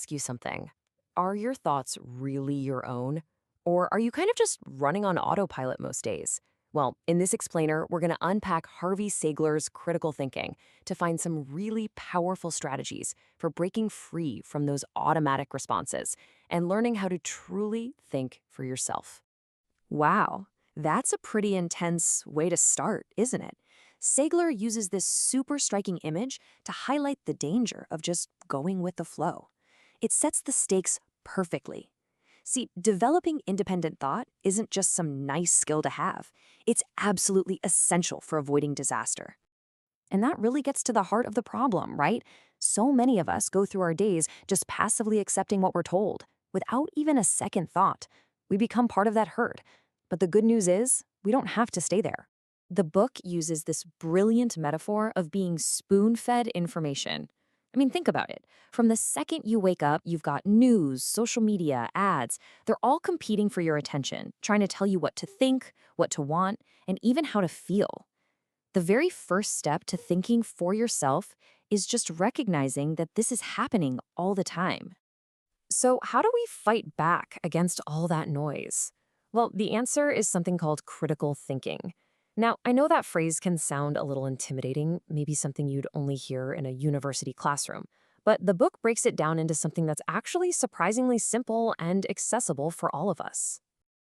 ask you something. Are your thoughts really your own? Or are you kind of just running on autopilot most days? Well, in this explainer, we're going to unpack Harvey Segler's critical thinking to find some really powerful strategies for breaking free from those automatic responses and learning how to truly think for yourself. Wow, that's a pretty intense way to start, isn't it? Segler uses this super striking image to highlight the danger of just going with the flow. It sets the stakes perfectly. See, developing independent thought isn't just some nice skill to have. It's absolutely essential for avoiding disaster. And that really gets to the heart of the problem, right? So many of us go through our days just passively accepting what we're told, without even a second thought. We become part of that herd. But the good news is, we don't have to stay there. The book uses this brilliant metaphor of being spoon-fed information. I mean, think about it. From the second you wake up, you've got news, social media, ads. They're all competing for your attention, trying to tell you what to think, what to want, and even how to feel. The very first step to thinking for yourself is just recognizing that this is happening all the time. So, how do we fight back against all that noise? Well, the answer is something called critical thinking. Now, I know that phrase can sound a little intimidating, maybe something you'd only hear in a university classroom, but the book breaks it down into something that's actually surprisingly simple and accessible for all of us.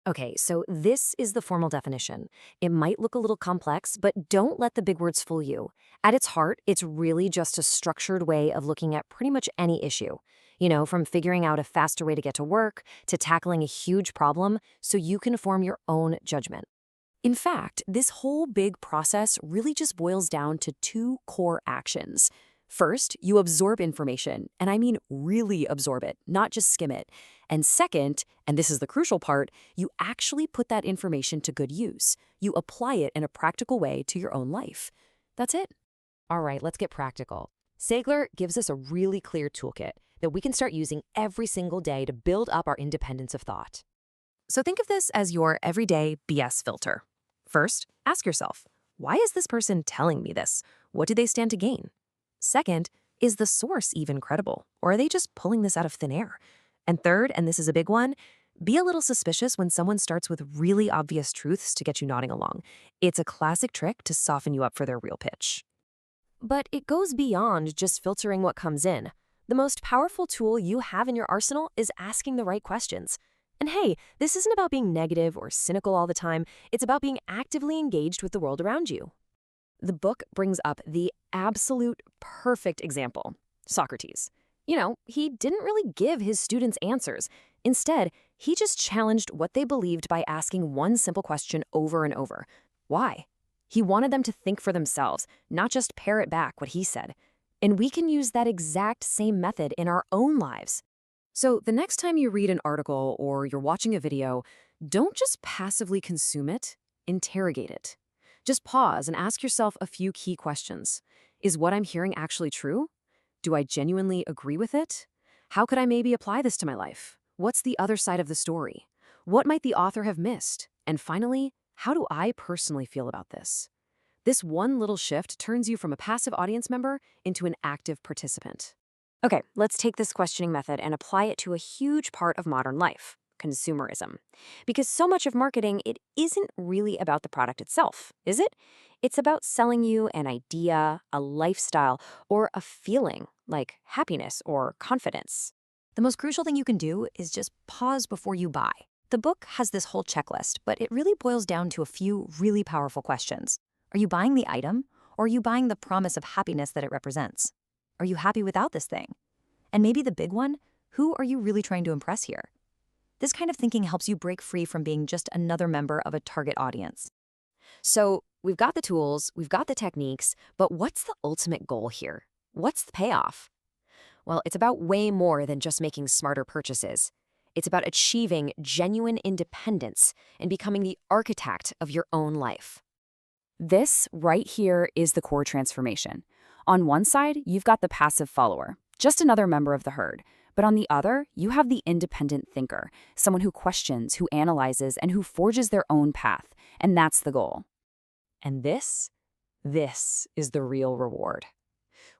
Okay, so this is the formal definition. It might look a little complex, but don't let the big words fool you. At its heart, it's really just a structured way of looking at pretty much any issue. From figuring out a faster way to get to work to tackling a huge problem so you can form your own judgment. In fact, this whole big process really just boils down to two core actions. First, you absorb information, and I mean really absorb it, not just skim it. And second, and this is the crucial part, you actually put that information to good use. You apply it in a practical way to your own life. That's it. All right, let's get practical. Segler gives us a really clear toolkit that we can start using every single day to build up our independence of thought. So think of this as your everyday BS filter. First, ask yourself, why is this person telling me this? What do they stand to gain? Second, is the source even credible, or are they just pulling this out of thin air? And third, and this is a big one, be a little suspicious when someone starts with really obvious truths to get you nodding along. It's a classic trick to soften you up for their real pitch. But it goes beyond just filtering what comes in. The most powerful tool you have in your arsenal is asking the right questions. And hey, this isn't about being negative or cynical all the time. It's about being actively engaged with the world around you. The book brings up the absolute perfect example, Socrates. He didn't really give his students answers. Instead, he just challenged what they believed by asking one simple question over and over. Why? He wanted them to think for themselves, not just parrot back what he said. And we can use that exact same method in our own lives. So the next time you read an article or you're watching a video, don't just passively consume it, interrogate it. Just pause and ask yourself a few key questions. Is what I'm hearing actually true? Do I genuinely agree with it? How could I maybe apply this to my life? What's the other side of the story? What might the author have missed? And finally, how do I personally feel about this? This one little shift turns you from a passive audience member into an active participant. Okay, let's take this questioning method and apply it to a huge part of modern life, consumerism. Because so much of marketing, it isn't really about the product itself, is it? It's about selling you an idea, a lifestyle, or a feeling like happiness or confidence. The most crucial thing you can do is just pause before you buy. The book has this whole checklist, but it really boils down to a few really powerful questions. Are you buying the item, or are you buying the promise of happiness that it represents? Are you happy without this thing? And maybe the big one, who are you really trying to impress here? This kind of thinking helps you break free from being just another member of a target audience. So we've got the tools, we've got the techniques, but what's the ultimate goal here? What's the payoff? Well, it's about way more than just making smarter purchases. It's about achieving genuine independence and becoming the architect of your own life. This right here is the core transformation. On one side, you've got the passive follower, just another member of the herd. But on the other, you have the independent thinker, someone who questions, who analyzes, and who forges their own path. And that's the goal. And this is the real reward.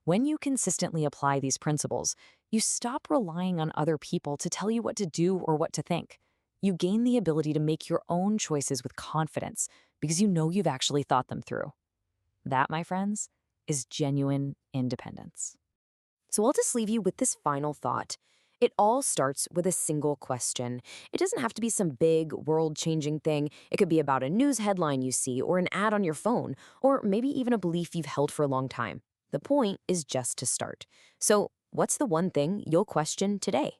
When you consistently apply these principles, you stop relying on other people to tell you what to do or what to think. You gain the ability to make your own choices with confidence because you know you've actually thought them through. That, my friends, is genuine independence. So I'll just leave you with this final thought. It all starts with a single question. It doesn't have to be some big, world changing thing. It could be about a news headline you see, or an ad on your phone, or maybe even a belief you've held for a long time. The point is just to start. So, what's the one thing you'll question today?